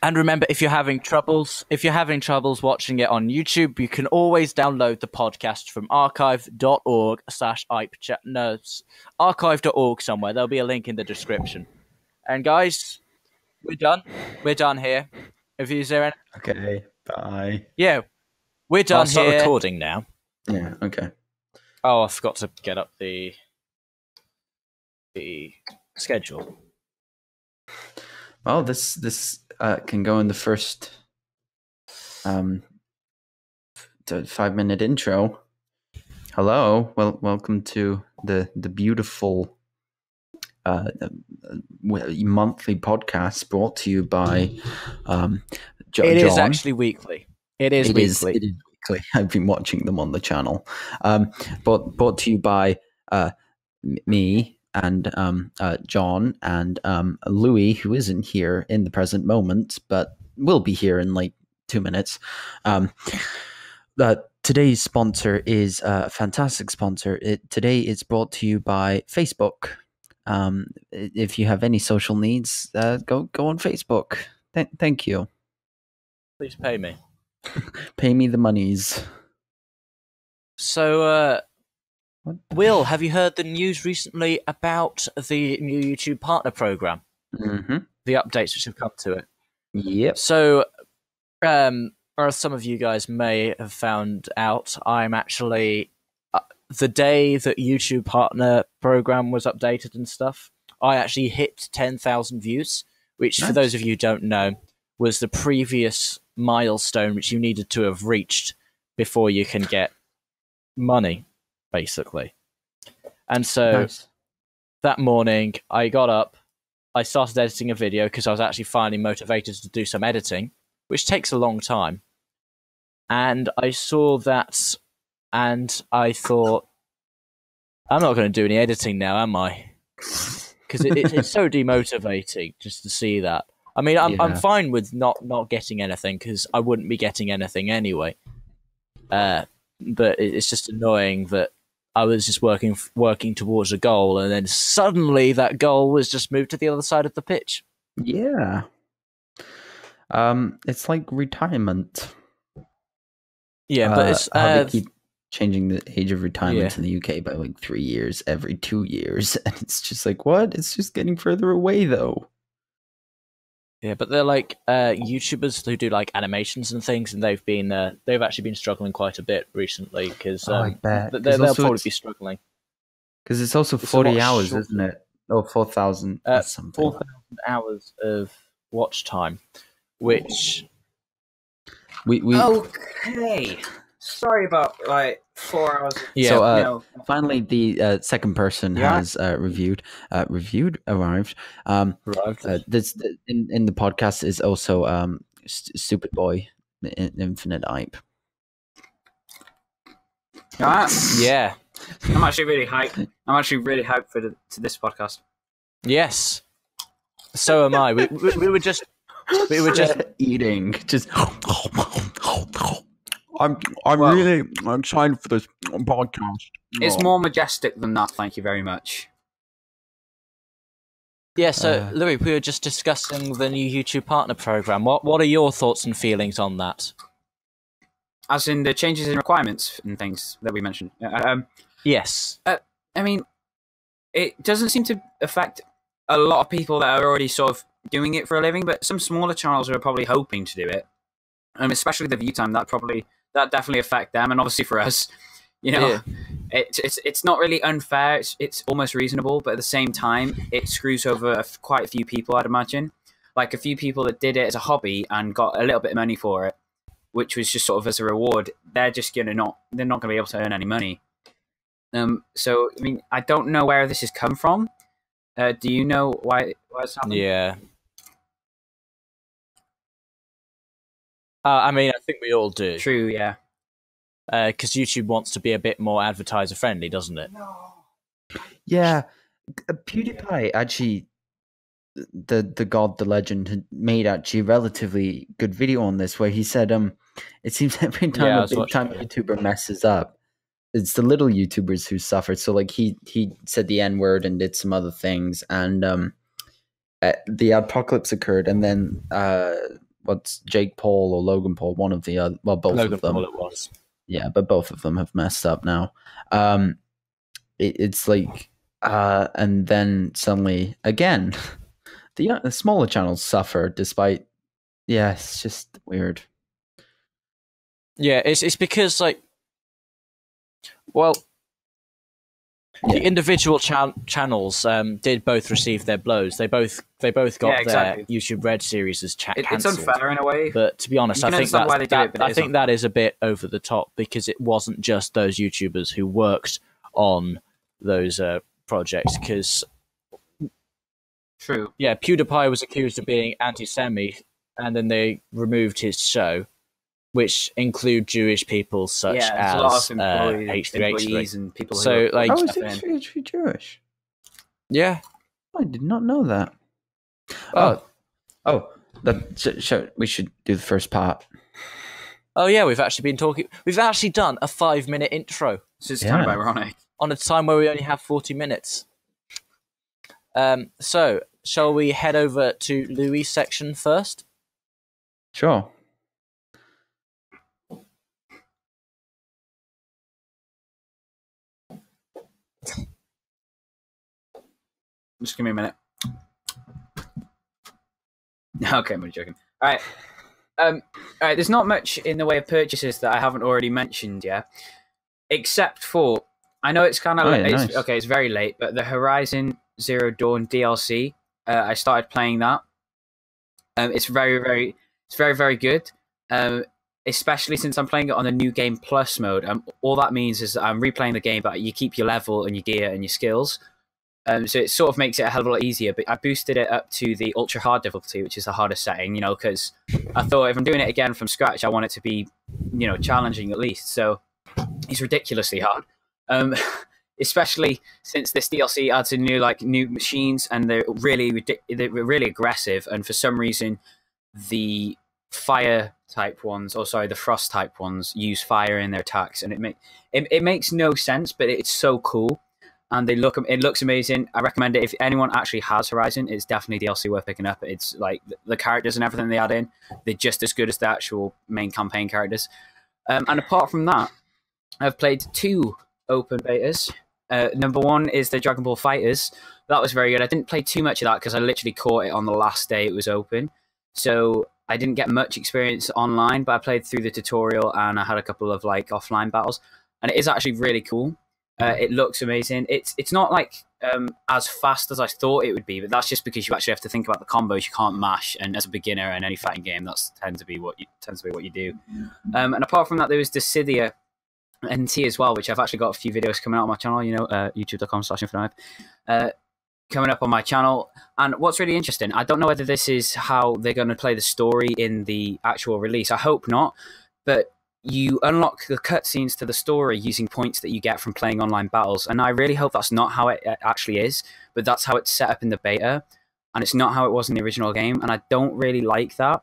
And remember, if you're having troubles watching it on YouTube, you can always download the podcast from archive.org/IpeChat. No, archive.org somewhere. There'll be a link in the description. And guys, we're done. We're done here. Is there any? Okay, bye. Yeah, we're done. I'll start here. recording now. Yeah, okay. Oh, I forgot to get up The schedule. Well, this can go in the first 5-minute intro. Hello, welcome to the beautiful monthly podcast brought to you by John. It is actually weekly. It is weekly. It is weekly. I've been watching them on the channel. But brought to you by me and John and Louis, who isn't here in the present moment, but will be here in like 2 minutes. Today's sponsor is a fantastic sponsor. Today it's brought to you by Facebook. If you have any social needs, go on Facebook. Thank you. Please pay me. Pay me the monies. So, Will, have you heard the news recently about the new YouTube partner program? Mm-hmm. The updates which have come to it. Yep. So, or some of you guys may have found out, I'm actually the day that YouTube partner program was updated and stuff, I actually hit 10,000 views, which Nice. for those of you who don't know, was the previous milestone which you needed to have reached before you can get money, basically. And so Nice. that morning I got up, I started editing a video because I was actually finally motivated to do some editing, which takes a long time. And I saw that and I thought, I'm not going to do any editing now, am I? Because it's so demotivating just to see that. I mean, I'm fine with not getting anything because I wouldn't be getting anything anyway. But it's just annoying that I was just working towards a goal, and then suddenly that goal was just moved to the other side of the pitch. Yeah. It's like retirement. Yeah, but it's how they keep changing the age of retirement in the UK by like 3 years every 2 years, and it's just like, what? It's just getting further away, though. Yeah, but they're like YouTubers who do like animations and things, and they've actually been struggling quite a bit recently because I bet. they'll probably be struggling Because it's also It's a 40 lot hours, shorter. isn't it? Oh, 4,000 something. 4,000 hours of watch time, which We Okay. Sorry about like 4 hours. yeah. So finally, the second person has arrived. This in the podcast is also Stupid Boy, Infinite Ipe. Yeah. I'm actually really hyped. I'm actually really hyped for this podcast. Yes. So am I. We were just eating. Just. I'm Well- really excited for this podcast. It's more majestic than that. Thank you very much. yeah. So Louis, we were just discussing the new YouTube partner program. What are your thoughts and feelings on that? As in the changes in requirements and things that we mentioned. Yes. I mean, it doesn't seem to affect a lot of people that are already sort of doing it for a living, but some smaller channels are probably hoping to do it. Especially the view time, that definitely affect them, and obviously for us, it's not really unfair. It's almost reasonable, but at the same time, it screws over quite a few people, I'd imagine. Like a few people that did it as a hobby and got a little bit of money for it, which was just sort of as a reward. They're just they're not going to be able to earn any money. So I mean, I don't know where this has come from. Do you know why it's happened? Yeah. I mean, I think we all do. True, yeah. Because YouTube wants to be a bit more advertiser friendly, doesn't it? Yeah, PewDiePie actually, the god, the legend, had made actually a relatively good video on this where he said, it seems every time Yeah, I a was big watching time it. YouTuber messes up, it's the little YouTubers who suffer. So like he said the N word and did some other things, and the apocalypse occurred, and then what's Jake Paul or Logan Paul, one of the other, well, both Logan of them. Paul it was. Yeah, but both of them have messed up now. It's like, and then suddenly again, the smaller channels suffer despite. Yeah, it's just weird. Yeah, it's because like, well, the individual channels did both receive their blows. They both got their YouTube Red series as It's cancelled. unfair in a way. But to be honest, I think that is a bit over the top because it wasn't just those YouTubers who worked on those projects. Because true, yeah, PewDiePie was accused of being anti-Semitic, and then they removed his show, which include Jewish people such as employees and people. So, like, is H3H3 Jewish? Yeah, I did not know that. We should do the first part. Oh yeah, we've actually done a 5-minute intro. So it's kind of ironic on a time where we only have 40 minutes. So shall we head over to Louis' section first? Sure. Just give me a minute. Okay, I'm only joking. All right. All right. There's not much in the way of purchases that I haven't already mentioned, yeah. Except for, I know it's kind of late. Nice. It's very late, but the Horizon Zero Dawn DLC, I started playing that. It's very, very good. Especially since I'm playing it on the New Game Plus mode. All that means is that I'm replaying the game, but you keep your level and your gear and your skills. So it sort of makes it a hell of a lot easier. But I boosted it up to the ultra hard difficulty, which is the hardest setting, because I thought if I'm doing it again from scratch, I want it to be, challenging at least. So it's ridiculously hard. Especially since this DLC adds in new machines, and they're really aggressive. And for some reason, the fire type ones, the frost type ones, use fire in their attacks, and it makes no sense, but it's so cool. And it looks amazing. I recommend it if anyone actually has Horizon. It's definitely DLC worth picking up. It's like the characters and everything they add in, they're just as good as the actual main campaign characters. And apart from that, I've played 2 open betas. Number 1 is the Dragon Ball FighterZ. That was very good. I didn't play too much of that because I literally caught it on the last day it was open. So I didn't get much experience online, but I played through the tutorial and I had a couple of offline battles. And it is actually really cool. It looks amazing. It's not as fast as I thought it would be, but that's just because you actually have to think about the combos. You can't mash, and as a beginner in any fighting game, that tends to be what you do. And apart from that, there was Dissidia NT as well, which I've actually got a few videos coming out on my channel. youtube.com/infinite coming up on my channel. And what's really interesting, I don't know whether this is how they're going to play the story in the actual release. I hope not, but you unlock the cutscenes to the story using points that you get from playing online battles. And I really hope that's not how it actually is, but that's how it's set up in the beta. And it's not how it was in the original game. And I don't really like that,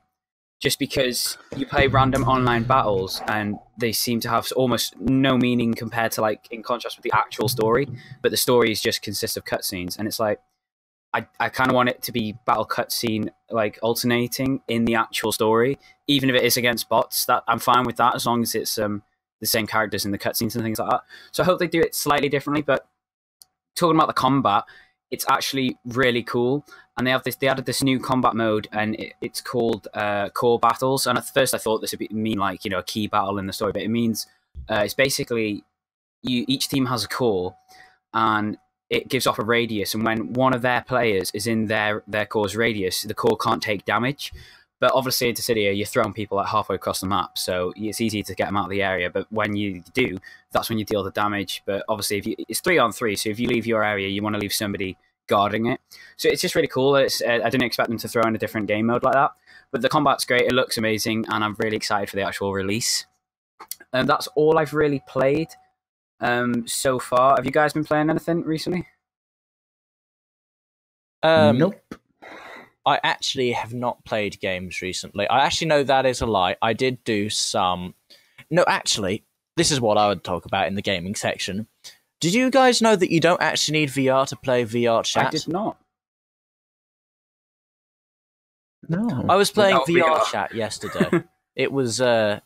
just because you play random online battles and they seem to have almost no meaning compared to in contrast with the actual story. But the story just consists of cutscenes. And it's I kind of want it to be battle cutscene alternating in the actual story, even if it is against bots. That I'm fine with that as long as it's the same characters in the cutscenes and things like that. So I hope they do it slightly differently. But talking about the combat, it's actually really cool, and they added this new combat mode, and it's called core battles. And at first I thought this would mean a key battle in the story, but it means it's basically each team has a core, and it gives off a radius, and when one of their players is in their core's radius, the core can't take damage. But obviously in Dissidia, you're throwing people halfway across the map, so it's easy to get them out of the area. But when you do, that's when you deal the damage. But obviously, it's 3-on-3, so if you leave your area, you want to leave somebody guarding it. So it's just really cool. I didn't expect them to throw in a different game mode like that. But the combat's great, it looks amazing, and I'm really excited for the actual release. And that's all I've really played so far. Have you guys been playing anything recently? Nope. I actually have not played games recently. I actually know that is a lie. I did do some... No, actually, this is what I would talk about in the gaming section. Did you guys know that you don't actually need VR to play VR chat? I did not. No. I was playing Without VR chat yesterday. It was, yeah.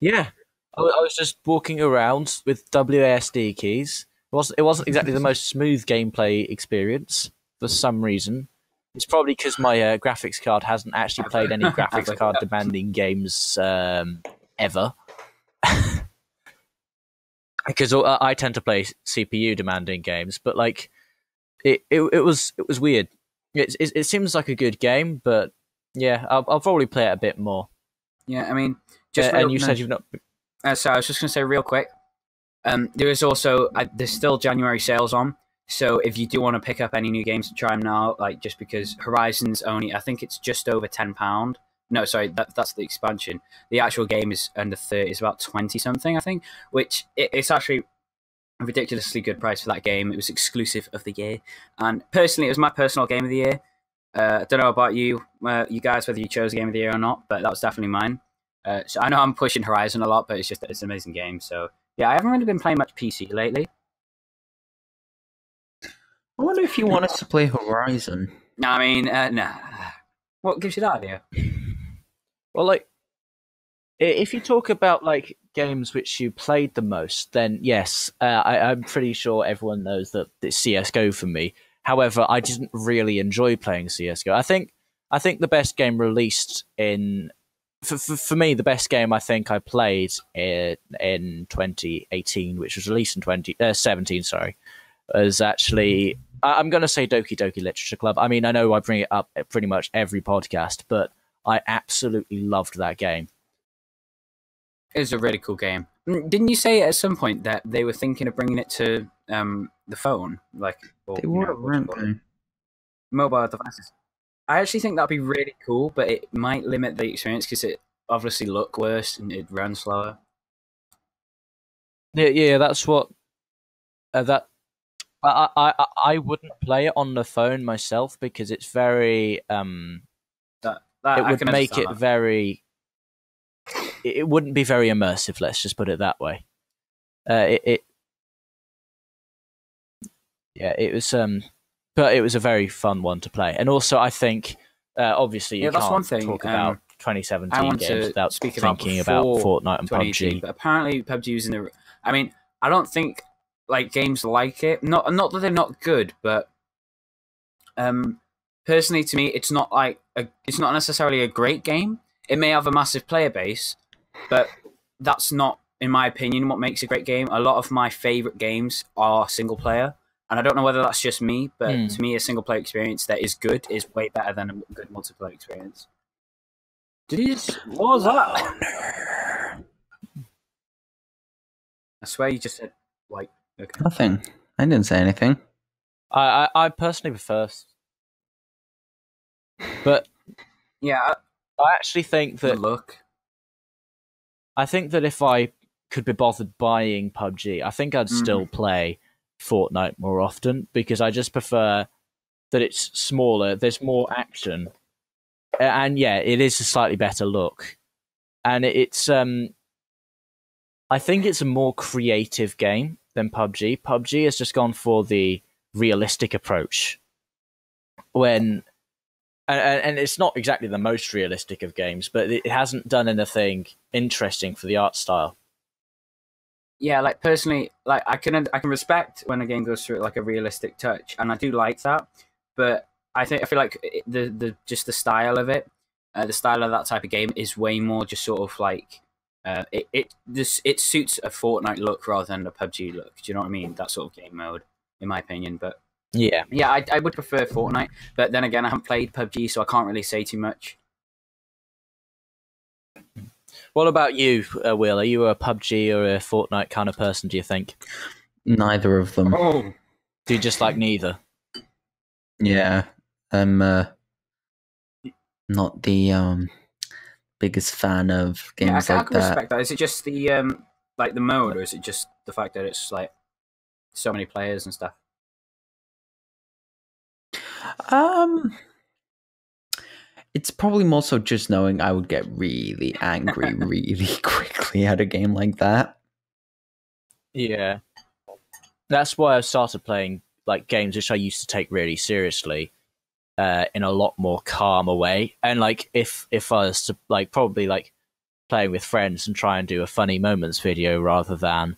I was just walking around with WASD keys. It wasn't exactly the most smooth gameplay experience for some reason. It's probably because my graphics card hasn't actually played any graphics card demanding games ever. Because I tend to play CPU demanding games, but like it was weird. It seems like a good game, but yeah, I'll probably play it a bit more. Yeah, I mean, And you said you've not. So I was just going to say real quick. There is also there's still January sales on, so if you do want to pick up any new games to try them now, like just because Horizon's only, I think it's just over £10. No, sorry, that's the expansion. The actual game is under 30, it's about 20 something, I think, which it's actually a ridiculously good price for that game. It was exclusive of the year, and personally, it was my personal game of the year. I don't know about you, you guys, whether you chose the game of the year or not, but that was definitely mine. So I know I'm pushing Horizon a lot, but it's an amazing game. So yeah, I haven't really been playing much PC lately. I wonder if you want us to play Horizon. No, I mean, nah. What gives you that idea? Well, like, if you talk about like games which you played the most, then yes, I'm pretty sure everyone knows that it's CS:GO for me. However, I didn't really enjoy playing CS:GO. I think the best game released in for me, the best game I think I played in 2018, which was released in 2017, sorry, was actually, I'm going to say Doki Doki Literature Club. I mean, I know I bring it up at pretty much every podcast, but I absolutely loved that game. It was a really cool game. Didn't you say at some point that they were thinking of bringing it to the phone, like They were, weren't they? mobile devices? I actually think that'd be really cool, but it might limit the experience because it obviously look worse and it runs slower. Yeah, that's what that. I wouldn't play it on the phone myself because it's very That it would make it very. It wouldn't be very immersive. Let's just put it that way. It it was but it was a very fun one to play, and also I think obviously you that's can't one thing. talk about I 2017 want games to without speak thinking about about before Fortnite and 2018, PUBG. but apparently PUBG was in the. I mean, I don't think like games like it. Not that they're not good, but personally to me, it's not it's not necessarily a great game. It may have a massive player base, but that's not, in my opinion, what makes a great game. A lot of my favorite games are single player, and I don't know whether that's just me, but to me, a single player experience that is good is way better than a good multiplayer experience. Did he just? What was that? I swear you just said like. Okay. Nothing. I didn't say anything. I personally prefer, but Yeah, I actually think that look. I think that if I could be bothered buying PUBG, I think I'd still play Fortnite more often because I just prefer that it's smaller, there's more action, and yeah, it is a slightly better look, and it's I think it's a more creative game than PUBG. PUBG has just gone for the realistic approach when. And it's not exactly the most realistic of games, but it hasn't done anything interesting for the art style. Yeah, like personally, like I can respect when a game goes through like a realistic touch, and I do like that. But I feel like the just the style of it, the style of that type of game is way more just sort of like it suits a Fortnite look rather than a PUBG look. Do you know what I mean? That sort of game mode, in my opinion. But Yeah, I would prefer Fortnite, but then again, I haven't played PUBG, so I can't really say too much. What about you, Will? Are you a PUBG or a Fortnite kind of person, do you think? Neither of them. Oh, Do you just like neither? Yeah, I'm not the biggest fan of games I like can that. respect that. Is it just the like the mode, or is it just the fact that it's like so many players and stuff? It's probably more so just knowing I would get really angry really quickly at a game like that. Yeah. That's why I started playing like games which I used to take really seriously. in a lot more calmer way. And like if I was to like probably like playing with friends and try and do a funny moments video rather than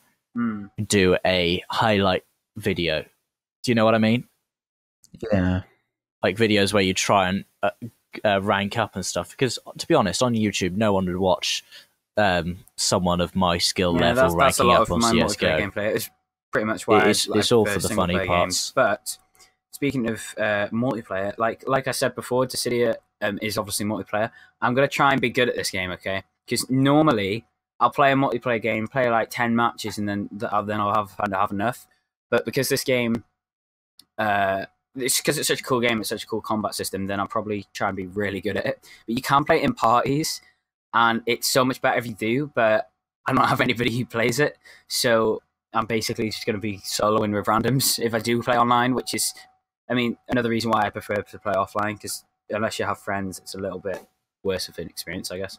do a highlight video. Do you know what I mean? Yeah. Like videos where you try and rank up and stuff. Because to be honest, on YouTube, no one would watch someone of my skill level that's a ranking lot up of on my CSGO. multiplayer gameplay. It's pretty much why it's all for the funny parts. Games. But speaking of multiplayer, like I said before, Dissidia is obviously multiplayer. I'm gonna try and be good at this game, okay? Because normally I'll play a multiplayer game, play like 10 matches, and then I'll have enough. But because this game, it's because it's such a cool game, it's such a cool combat system, then I'll probably try and be really good at it. But you can play it in parties, and it's so much better if you do. But I don't have anybody who plays it, so I'm basically just going to be soloing with randoms if I do play online, which is, I mean, another reason why I prefer to play offline, because unless you have friends, it's a little bit worse of an experience, I guess.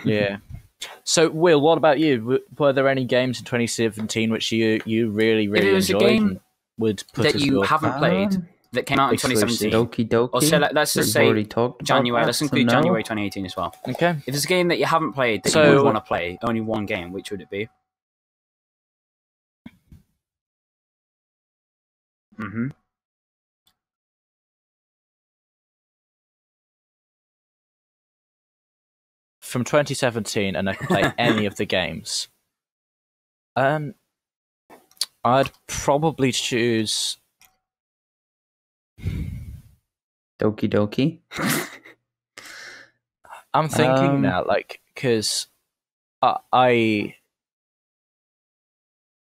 Yeah. So, Will, what about you? Were there any games in 2017 which you really enjoyed and would put that as you your haven't played that came out in exclusive? 2017? Okie dokie. Or so let's just say January. Let's include no? January 2018 as well. Okay. If there's a game that you haven't played that you would want to play, only one game, which would it be? Mm-hmm. From 2017, and I can play any of the games. I'd probably choose Doki Doki. I'm thinking now, like, because I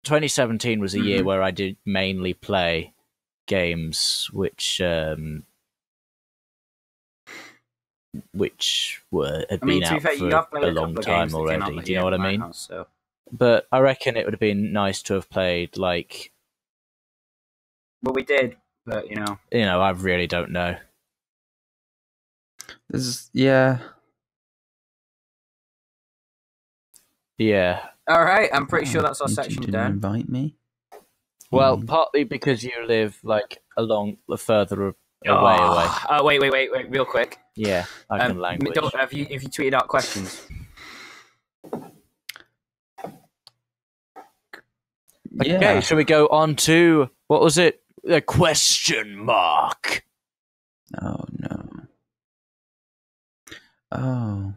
2017 was a year where I did mainly play games which had been out for a long time already. Do you know what I mean? House, so. But I reckon it would have been nice to have played like. Well, we did, but you know, I really don't know. Yeah. All right, I'm pretty sure that's our section done. Invite me. Well, partly because you live like further away. Oh, wait, real quick. Yeah, I can language. Have you tweeted out questions? Yeah. Okay, shall we go on to what was it? The question mark. Oh no. Oh.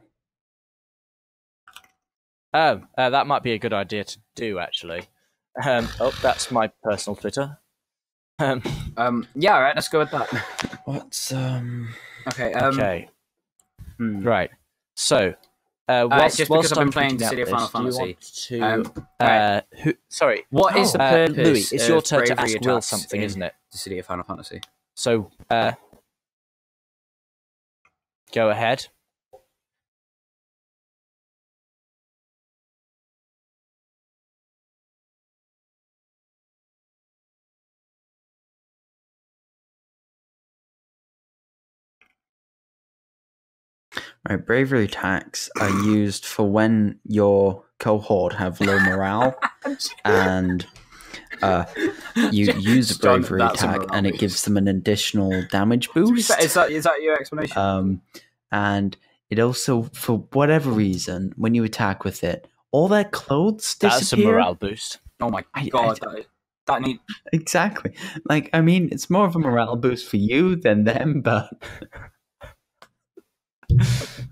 That might be a good idea to do actually. That's my personal Twitter. Yeah, all right, let's go with that. What's Okay. Okay. Right. So, just because I've been playing City of Final Fantasy. Sorry. What is the purpose? Louis, it's your turn to ask Will attacks something, isn't it? The City of Final Fantasy. So, go ahead. Right, bravery attacks are used for when your cohort have low morale, and you use a bravery attack, and it gives them an additional damage boost. Is that your explanation? And it also, for whatever reason, when you attack with it, all their clothes disappear. That's a morale boost. Oh my god, that need exactly. Like, I mean, it's more of a morale boost for you than them, but.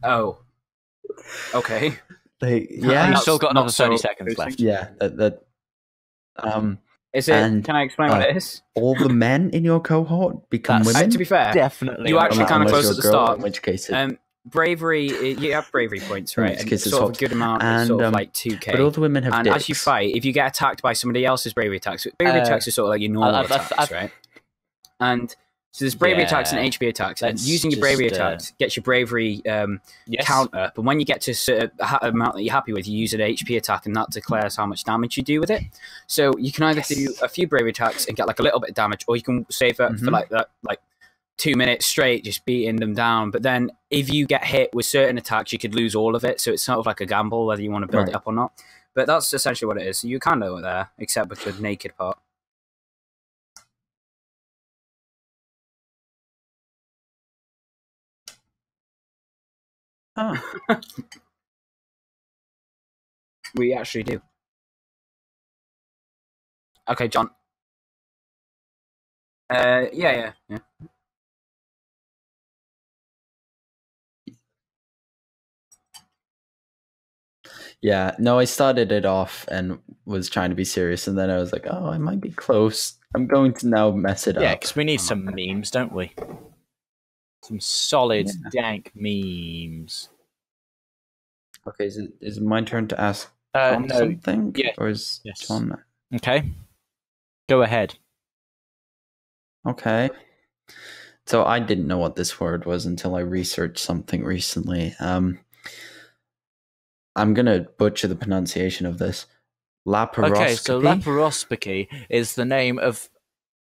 Oh. Okay. Yeah. You've still got another 30 seconds left. Yeah. Is it? Can I explain what it is? All the men in your cohort become women. To be fair, definitely. You actually kind of close at the start. In which case, bravery. You have bravery points, right? And it's sort of a good amount. And, sort of like 2k. But all the women have. And dicks. as you fight, if you get attacked by somebody else's bravery attacks are sort of like your normal attacks, right? And so there's bravery attacks and HP attacks, and using your bravery attacks gets your bravery count up. And when you get to a certain amount that you're happy with, you use an HP attack, and that declares how much damage you do with it. So you can either do a few bravery attacks and get like a little bit of damage, or you can save it for like that, like 2 minutes straight just beating them down. But then if you get hit with certain attacks, you could lose all of it. So it's sort of like a gamble whether you want to build it up or not. But that's essentially what it is. You kind of there, except with the naked part. Huh. We actually do. Okay, John. Yeah. Yeah, no, I started it off and was trying to be serious, and then I was like, oh, I might be close. I'm going to now mess it Yeah, up. because we need some memes, don't we? Some solid, dank memes. Okay, is it my turn to ask John No. something? Yes. Or is John... Okay. Go ahead. Okay. So I didn't know what this word was until I researched something recently. I'm going to butcher the pronunciation of this. Laparoscopy? Okay, so laparoscopy is the name of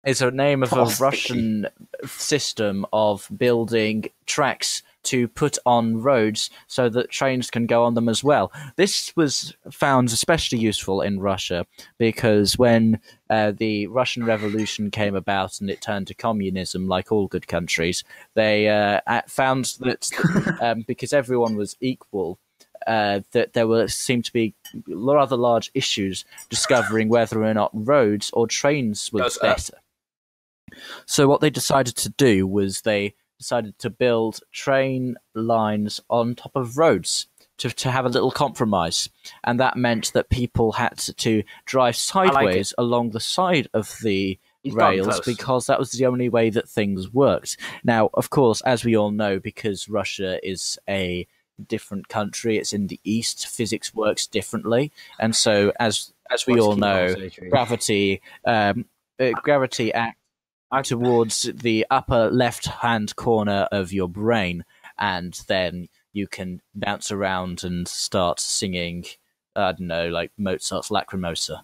a Russian system of building tracks to put on roads so that trains can go on them as well. This was found especially useful in Russia because when the Russian Revolution came about and it turned to communism, like all good countries, they found that because everyone was equal, that there seemed to be rather large issues discovering whether or not roads or trains were better. So what they decided to do was they decided to build train lines on top of roads to have a little compromise. And that meant that people had to drive sideways along the side of the rails because that was the only way that things worked. Now, of course, as we all know, because Russia is a different country, it's in the east, physics works differently. And so as we all know, gravity acts towards the upper left-hand corner of your brain, and then you can bounce around and start singing, I don't know, like Mozart's Lacrimosa.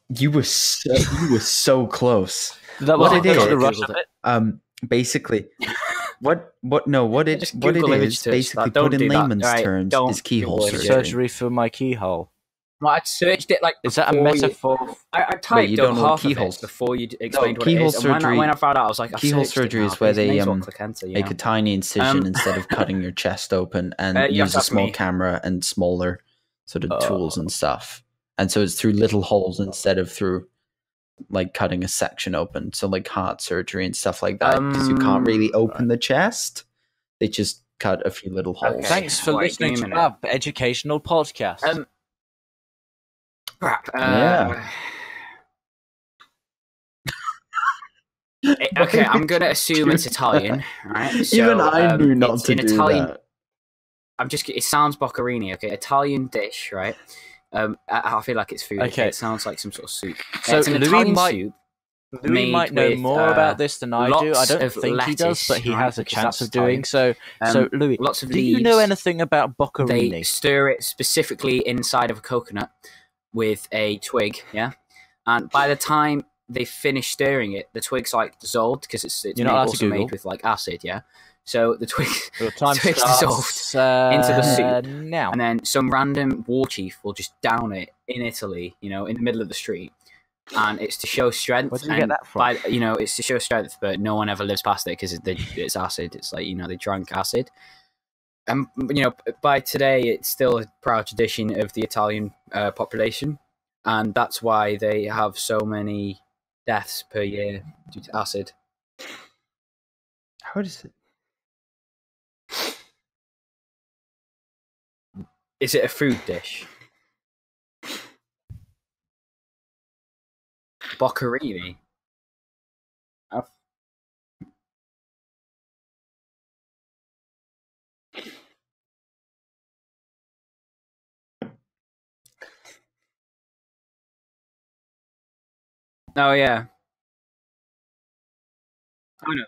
You were so close. What it is, basically, what it is basically put in layman's terms is keyhole surgery for my keyhole. Well, I searched it like. Is that a metaphor? I typed up half of it before you explained what it is. Surgery, and when I found out, I was like, keyhole surgery is where they make a tiny incision instead of cutting your chest open, and use a small camera and smaller sort of tools and stuff. And so it's through little holes instead of through like cutting a section open. So like heart surgery and stuff like that, because you can't really open the chest. They just cut a few little holes. Okay. Thanks for listening to our educational podcast. Crap. Yeah. Okay, I'm gonna assume it's Italian, right? So, even I knew not to do Italian, that. It sounds boccherini, okay? Italian dish, right? I feel like it's food. Okay. It sounds like some sort of soup. So it's an Italian soup. Louis might know more about this than I do. I don't think he does, but he has a chance of doing so. So, Louis, do you know anything about boccherini? They stir it specifically inside of a coconut with a twig, yeah? And by the time they finish stirring it, the twig's like dissolved because it's also made with like acid, yeah? So the twig twig's dissolved into the soup. Now. And then some random war chief will just down it in Italy, in the middle of the street. And it's to show strength. Where did you get that from? It's to show strength, but no one ever lives past it because it's acid. It's like, they drank acid. And, by today, it's still a proud tradition of the Italian population. And that's why they have so many deaths per year due to acid. How does it? Is it a food dish? Boccherini. Oh yeah. I know.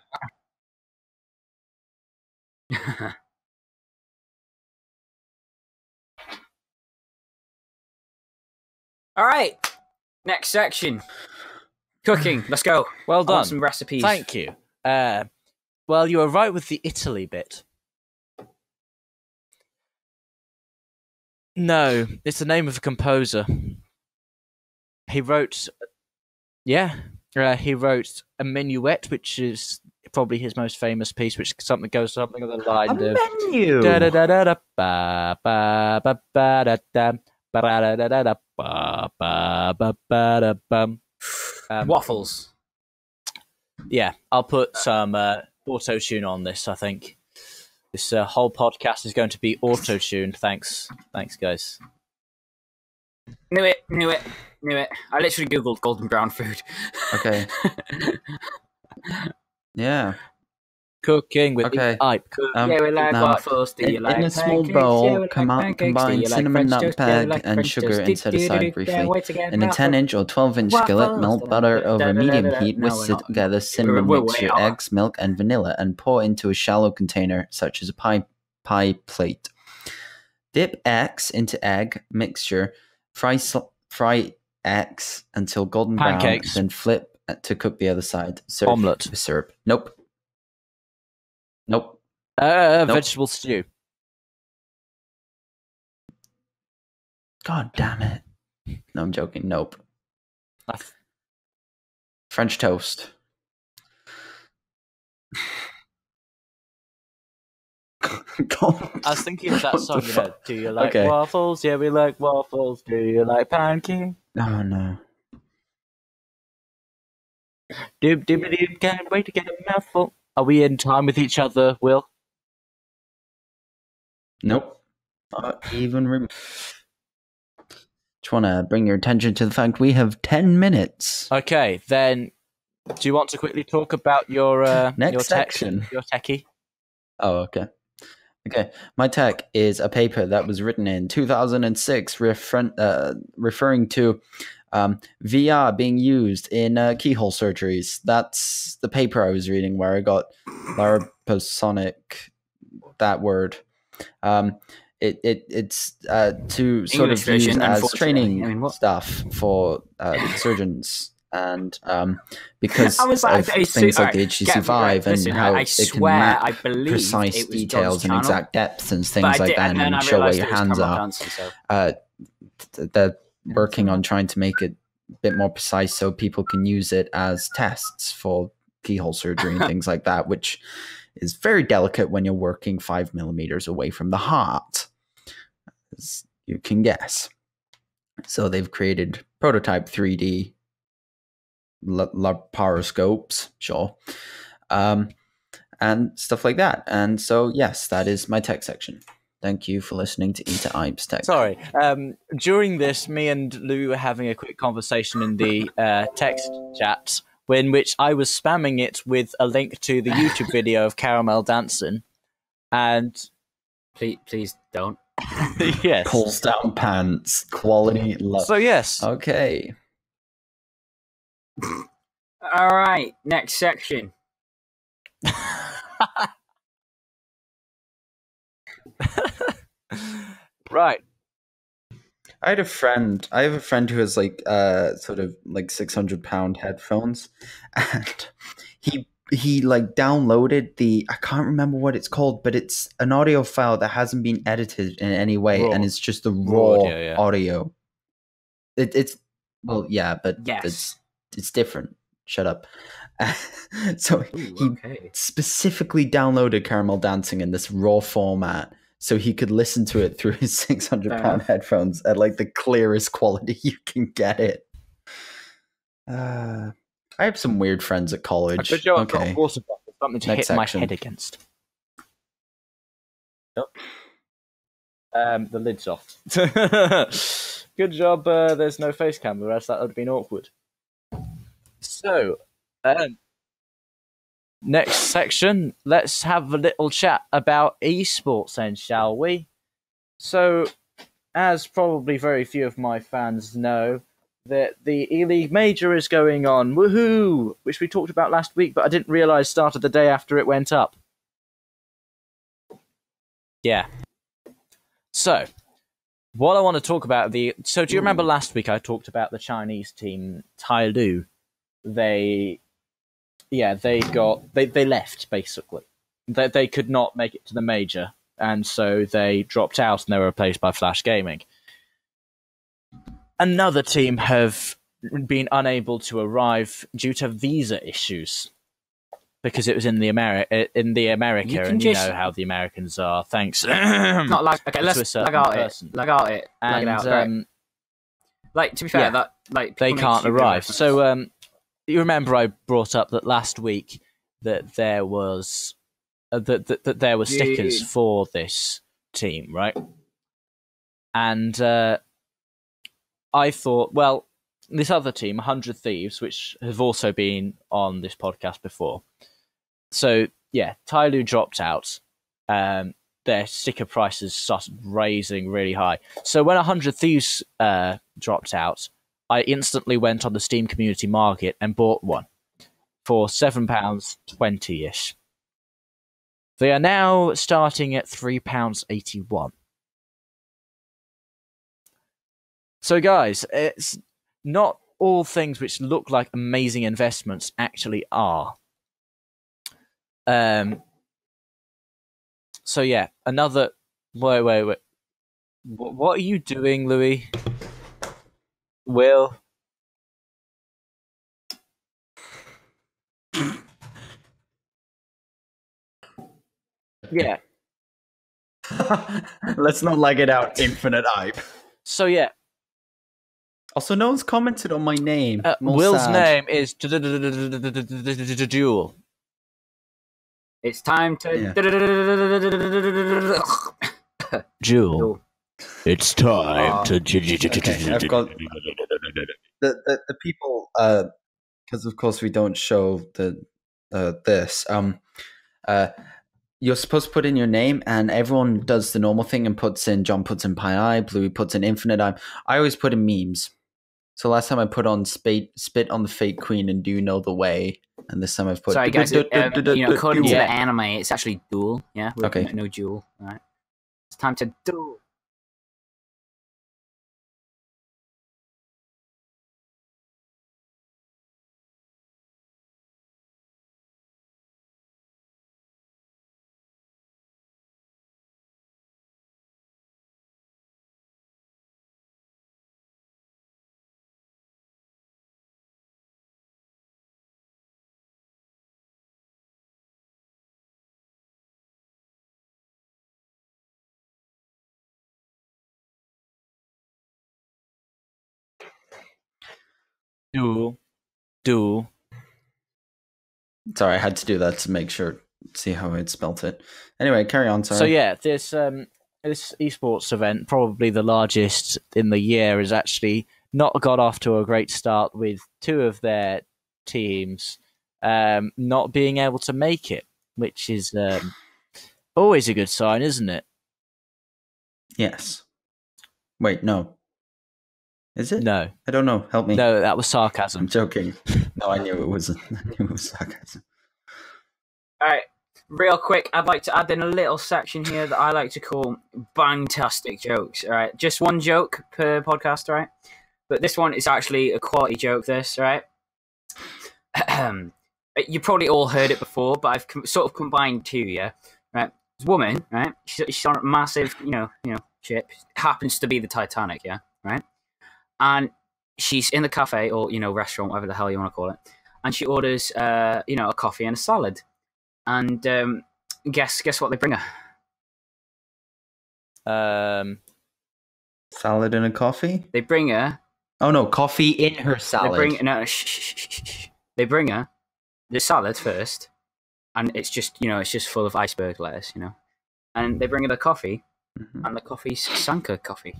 All right. Next section. Cooking. Let's go. Well I want done. some recipes. Thank you. Well, you were right with the Italy bit. No, it's the name of a composer. He wrote, he wrote a minuet, which is probably his most famous piece, which goes something of the line of menu. da da da da da ba ba ba ba da da ba da da da da ba ba ba ba da bum. Waffles. Yeah, I'll put some auto tune on this. I think this whole podcast is going to be auto tuned. Thanks, guys. Knew it. I literally googled golden brown food. Okay. Yeah. Cooking with Okay. Ipe. Yeah, we like now, waffles. Do you like in a small pancakes? bowl, Yeah, we like pancakes. Do combine you like cinnamon French toast? Yeah, we nutmeg like and French sugar toast. and set aside briefly. Wait again, In a 10-inch or 12-inch skillet, Waffles. melt butter over medium heat, No, whisk we're not. together cinnamon We're way mixture, off. eggs, milk, and vanilla, and pour into a shallow container, such as a pie plate. Dip X into egg mixture, fry X until golden Pancakes. brown, then flip to cook the other side. Serve Omelette. with syrup. Nope. Vegetable stew. God damn it. No, I'm joking. Nope. French toast. I was thinking of that What song, the you know. fuck? Do you like Okay. waffles? Yeah, we like waffles. Do you like pancakes? Oh, no. Doop doop doop. Can't wait to get a mouthful. Are we in time with each other, Will? Nope. Not even. Just want to bring your attention to the fact we have 10 minutes. Okay, then. Do you want to quickly talk about your Next your section. your techie? Oh, okay. Okay, my tech is a paper that was written in 2006 referring to VR being used in keyhole surgeries. That's the paper I was reading where I got laparoscopy, that word. It's to sort English of use version, as unfortunately. training I mean, what? stuff for surgeons. And because I was of like, things like the HTC5 and how I it can swear, map I believe precise it was details John's and channel, exact depths and but things I like did, that and then and I show where realised your it was hands Caramel are. Dancing, so. They're working on trying to make it a bit more precise so people can use it as tests for keyhole surgery and things like that, which is very delicate when you're working 5 millimeters away from the heart, as you can guess. So they've created prototype 3D laparoscopes, sure, and stuff like that. And so, yes, that is my tech section. Thank you for listening to Ipe's Tech. Sorry. During this, me and Lou were having a quick conversation in the text chat, in which I was spamming it with a link to the YouTube video of Caramel dancing, and Please don't. yes. Pulls down pants, quality love. So yes. Okay. All right, next section. Right. I have a friend who has like sort of like 600-pound headphones, and he like downloaded I can't remember what it's called, but it's an audio file that hasn't been edited in any way, Raw. and it's just the raw yeah. audio. It's well, yeah, but Yes. it's different. Shut up. So he Okay. specifically downloaded Caramel Dancing in this raw format so he could listen to it through his 600-pound headphones at like the clearest quality you can get it. I have some weird friends at college. Good job. I've got Okay. a water bottle, something to Next hit my section. head against. Yep. The lid's off. Good job. There's no face camera, else that would have been awkward. So, next section, let's have a little chat about esports then, shall we? So, as probably very few of my fans know, that the E-League Major is going on, woohoo! Which we talked about last week, but I didn't realise started the day after it went up. Yeah. So, what I want to talk about So, do you remember last week I talked about the Chinese team, Tailu? They left basically. They could not make it to the major, and so they dropped out and they were replaced by Flash Gaming. Another team have been unable to arrive due to visa issues because it was in the America, and you know how the Americans are. Thanks. Not like okay, let's lag out it. Right. Like to be fair, they can't arrive. So you remember I brought up that last week that there was that there were stickers for this team, right? And I thought, well, this other team, 100 Thieves, which have also been on this podcast before. So, yeah, Tailu dropped out. Their sticker prices started raising really high. So when 100 Thieves dropped out, I instantly went on the Steam Community Market and bought one for £7.20-ish. They are now starting at £3.81. So, guys, it's not all things which look like amazing investments actually are. So, yeah, another... Wait. What are you doing, Louis? Will? Yeah. Let's not lag it out, Infinite Hype. So, yeah. Also, no one's commented on my name. Will's name is Duel. It's time to... Jewel. It's time to... Okay, I've got... The people... Because, of course, we don't show this. You're supposed to put in your name, and everyone does the normal thing and puts in... John puts in Pi, Bluey puts in Infinite. I always put in memes. So last time I put on spit on the fake queen and do you know the way, and this time I've put. Sorry guys, according to the anime, it's actually duel. Yeah, okay. No duel. All right, it's time to duel. Duel. Sorry, I had to do that to make sure, see how I'd spelt it. Anyway, carry on, sorry. So yeah, this esports event, probably the largest in the year, has actually not got off to a great start with two of their teams not being able to make it, which is always a good sign, isn't it? Yes. Wait, no. Is it? No. I don't know. Help me. No, that was sarcasm. I'm joking. No, I knew it was sarcasm. All right, real quick, I'd like to add in a little section here that I like to call Bangtastic Jokes. All right, just one joke per podcast, all right? But this one is actually a quality joke, this, all right? You probably all heard it before, but I've sort of combined two, yeah? Right? This woman, right? She's on a massive, ship. Happens to be the Titanic, yeah? Right? And she's in the cafe or, restaurant, whatever the hell you want to call it. And she orders, a coffee and a salad. And guess what they bring her? Salad and a coffee? They bring her... Oh, no, coffee in her salad. They bring her the salad first, and it's just, it's just full of iceberg lettuce, And they bring her the coffee, and the coffee's Sanka coffee,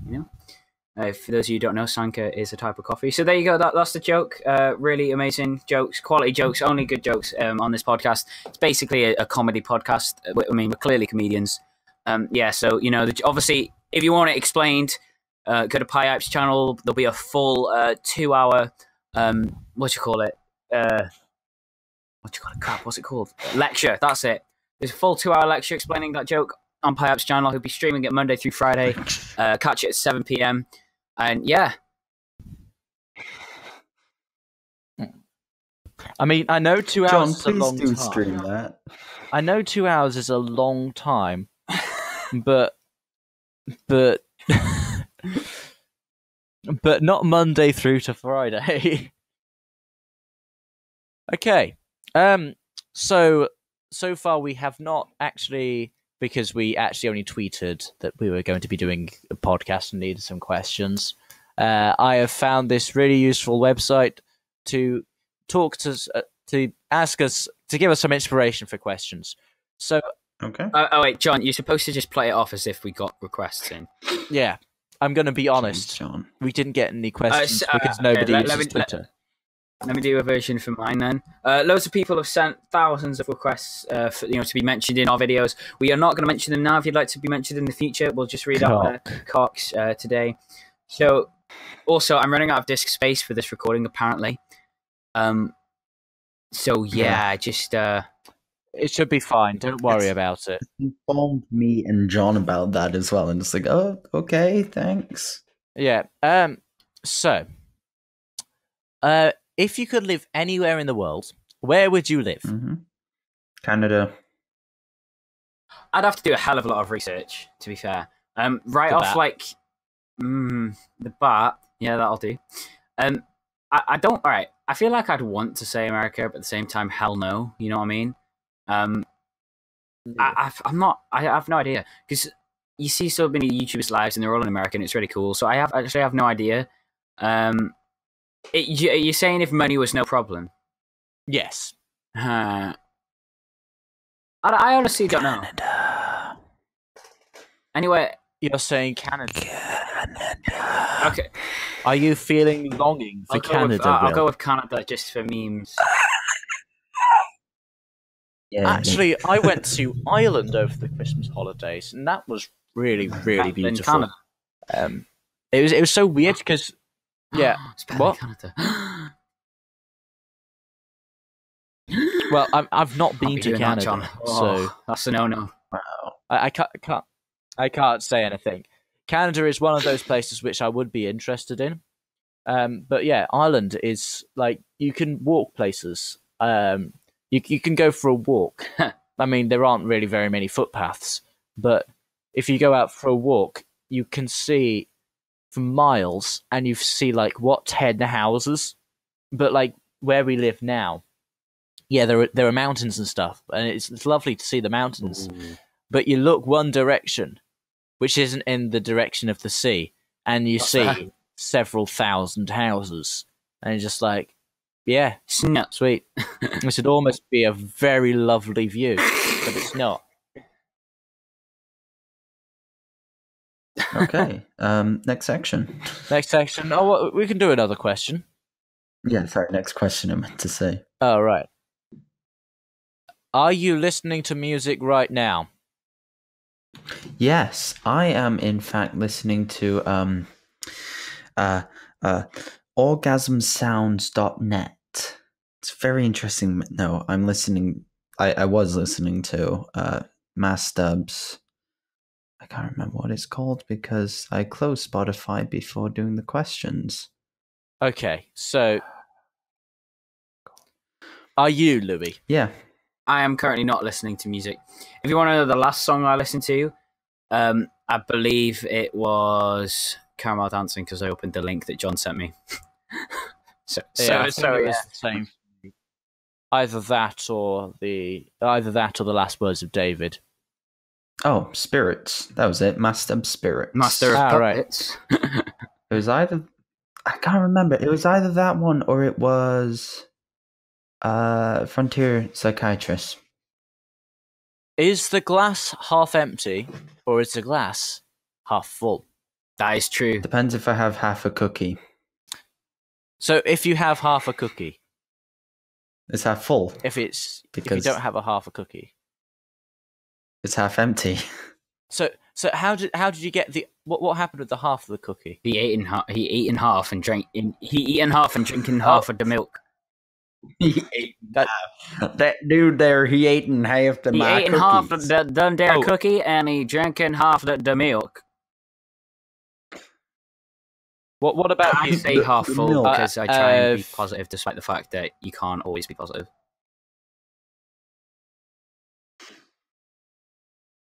For those of you who don't know, Sanka is a type of coffee. So there you go. That's the joke. Really amazing jokes, quality jokes, only good jokes on this podcast. It's basically a comedy podcast. I mean, we're clearly comedians. So, obviously, if you want it explained, go to IpeChats channel. There'll be a full 2-hour, crap, what's it called? Lecture, that's it. There's a full 2-hour lecture explaining that joke on IpeChats channel. He'll be streaming it Monday through Friday. Catch it at 7 p.m. And yeah. I mean, I know 2 John, hours is a please long do time. stream that. I know 2 hours is a long time, but but not Monday through to Friday. Okay. So far we have not actually, because we actually only tweeted that we were going to be doing a podcast and needed some questions. I have found this really useful website to talk to ask us, to give us some inspiration for questions. So Okay. Oh wait, John, you're supposed to just play it off as if we got requests in. yeah, I'm going to be honest. Jeez, John. We didn't get any questions because okay, nobody let uses me- Twitter. Let me do a version for mine then. Loads of people have sent thousands of requests for, to be mentioned in our videos. We are not going to mention them now. If you'd like to be mentioned in the future, we'll just read out Cox today. So, also, I'm running out of disk space for this recording, apparently. So, yeah, just... It should be fine. Don't worry about it. Informed me and John about that as well, and it's like, oh, okay, thanks. Yeah. So, if you could live anywhere in the world, where would you live? Mm-hmm. Canada. I'd have to do a hell of a lot of research, to be fair. Right The off, bat. like... the bat. Yeah, that'll do. I don't... All right. I feel like I'd want to say America, but at the same time, hell no. You know what I mean? I'm not. I have no idea, because you see so many YouTubers' lives and they're all in America, and it's really cool. So I have no idea. You're saying if money was no problem? Yes. I honestly don't know. Canada. Anyway, You're saying Canada. okay. Are you feeling longing for Canada? I'll Will? go with Canada just for memes. Yeah. Actually, I went to Ireland over the Christmas holidays, and that was really, really Better than beautiful. Canada. It was so weird because yeah. It's better What? than Canada. Well, I've not been Can't be to doing that, Canada, John. so That's a no-no. I can't say anything. Canada is one of those places which I would be interested in. But yeah, Ireland is like, you can walk places. You can go for a walk. I mean, there aren't really very many footpaths, but if you go out for a walk, you can see for miles, and you see like 10 houses. But like where we live now, yeah, there are mountains and stuff, and it's lovely to see the mountains. Ooh. But you look one direction, which isn't in the direction of the sea, and you What's see that? several thousand houses, and you're just like, yeah, Snap. sweet. This would almost be a very lovely view, but it's not. Okay. Next section. Next section. Oh, well, we can do another question. Yeah, sorry, next question I meant to say. Oh, right. Are you listening to music right now? Yes, I am in fact listening to orgasmsounds.net. It's very interesting. No, I'm listening. I was listening to Mastubs. I can't remember what it's called because I closed Spotify before doing the questions. Okay, so are you, Louis? Yeah. I am currently not listening to music. If you want to know the last song I listened to, I believe it was Caramel Dancing, because I opened the link that John sent me. I think it was the same. Either that or the last words of David. Oh, Spirits. That was it. Mastub Spirits. Master of right. Puppets. It was either... I can't remember. It was either that one or it was... Frontier Psychiatrist. Is the glass half empty or is the glass half full? That is true. Depends if I have half a cookie. So if you have half a cookie, It's half full. if you Because- don't have a half a cookie, It's half empty. so how did you get the what happened with the half of the cookie? He ate in half and drank. He eat in half and drinking half of the milk. That dude there, he ate in half the He my ate in half cookies. the cookie, and he drank in half the milk. What about I you? say half full milk. because I try and be positive, despite the fact that you can't always be positive.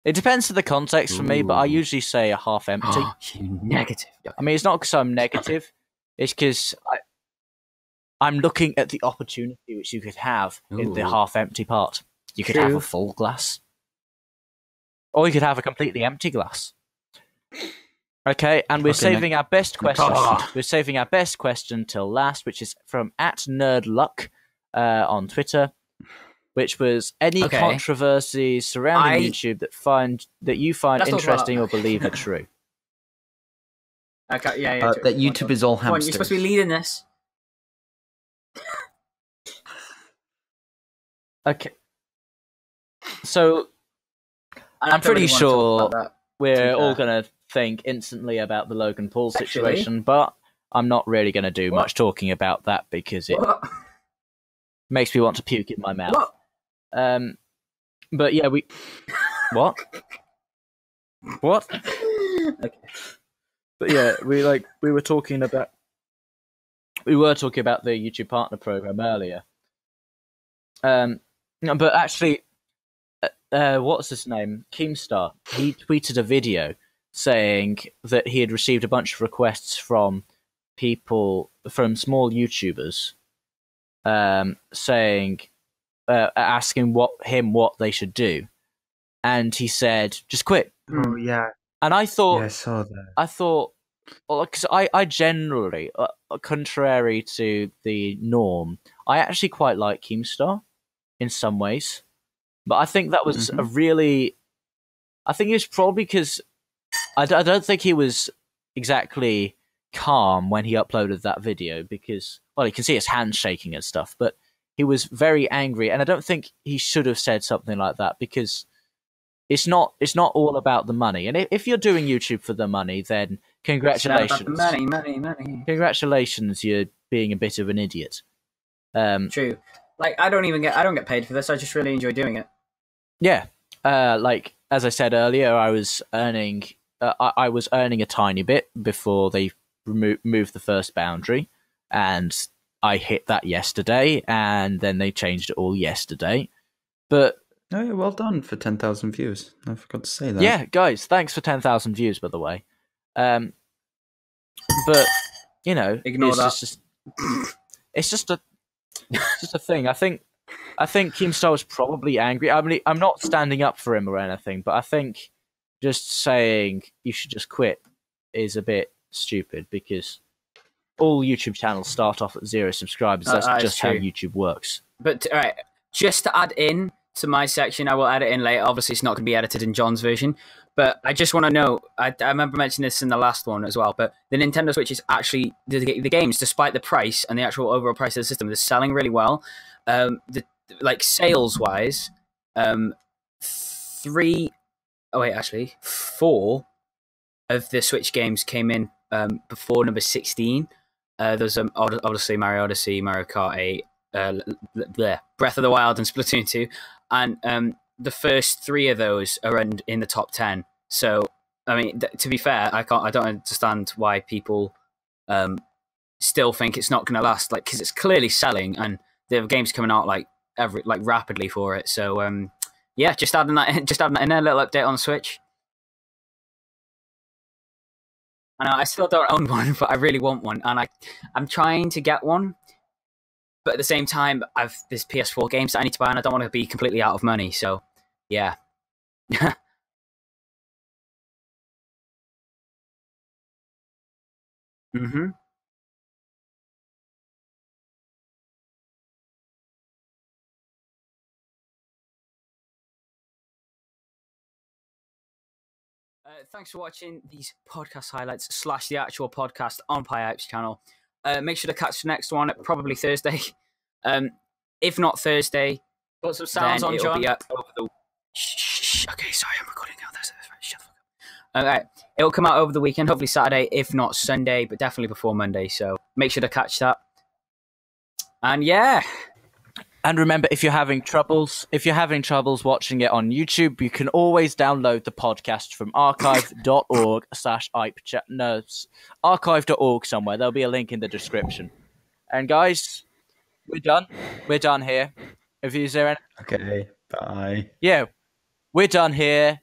It depends on the context for me, but I Ooh. usually say a half empty. You negative. I mean, it's not because I'm negative. It's because I'm looking at the opportunity which you could have in the Ooh. half empty part. You could True. have a full glass. Or you could have a completely empty glass. Okay, and we're saving our best question. We're saving our best question till last, which is from @nerdluck on Twitter, which was any controversies surrounding YouTube that you find interesting or believe are true. Okay, yeah. That YouTube is all Come on, hamsters. you're supposed to be leading this. Okay. So I'm pretty sure we're all going to think instantly about the Logan Paul situation, but I'm not really going to do much talking about that because it makes me want to puke in my mouth. But yeah, what? Okay. But yeah, we were talking about the YouTube Partner Program earlier. But actually, what's his name? Keemstar. He tweeted a video saying that he had received a bunch of requests from people, from small YouTubers, saying, asking what they should do, and he said, "Just quit." Oh yeah. And I thought, I saw that. I thought, because I generally, contrary to the norm, I actually quite like Keemstar in some ways. But I think that was I think it was probably because I don't think he was exactly calm when he uploaded that video because, well, you can see his hands shaking and stuff, but he was very angry, and I don't think he should have said something like that because it's not all about the money. And if you're doing YouTube for the money, then congratulations. Money. Congratulations, you're being a bit of an idiot. True. Like I don't get paid for this. I just really enjoy doing it. Yeah. Like as I said earlier, I was earning a tiny bit before they moved the first boundary, and I hit that yesterday, and then they changed it all yesterday. But oh, yeah, well done for 10,000 views. I forgot to say that. Yeah, guys, thanks for 10,000 views, by the way. But you know, ignore that. It's just a thing. I think Keemstar was probably angry. I mean, I'm not standing up for him or anything, but I think just saying you should just quit is a bit stupid because all YouTube channels start off at 0 subscribers. That's just how YouTube works. But all right, just to add in to my section, I will edit in later. Obviously, it's not going to be edited in John's version. But I just want to know, I remember mentioning this in the last one as well, but the Nintendo Switch is actually, the games, despite the price and the actual overall price of the system, they're selling really well. Like sales-wise, 4 of the Switch games came in before number 16. There's obviously Mario Odyssey, Mario Kart 8, Breath of the Wild, and Splatoon 2. And the first 3 of those are in the top 10. So, I mean, to be fair, I don't understand why people still think it's not going to last. Like, because it's clearly selling, and the game's coming out rapidly for it. So, yeah, just adding that in a little update on the Switch. And I still don't own one, but I really want one, and I'm trying to get one. But at the same time, there's PS4 games that I need to buy, and I don't want to be completely out of money. So, yeah. Mm-hmm. Thanks for watching these podcast highlights / the actual podcast on IpeChats channel. Make sure to catch the next one, probably Thursday. If not Thursday, put some sounds on, John. Shh. Okay, sorry, I'm recording now. Shut the fuck up. All right, it'll come out over the weekend, hopefully Saturday, if not Sunday, but definitely before Monday. So make sure to catch that. And yeah, And remember, if you're having troubles watching it on YouTube, you can always download the podcast from archive.org/IpeChat. No, archive.org somewhere. There'll be a link in the description. And guys, we're done. We're done here. Is there any? Okay, bye. Yeah, we're done here.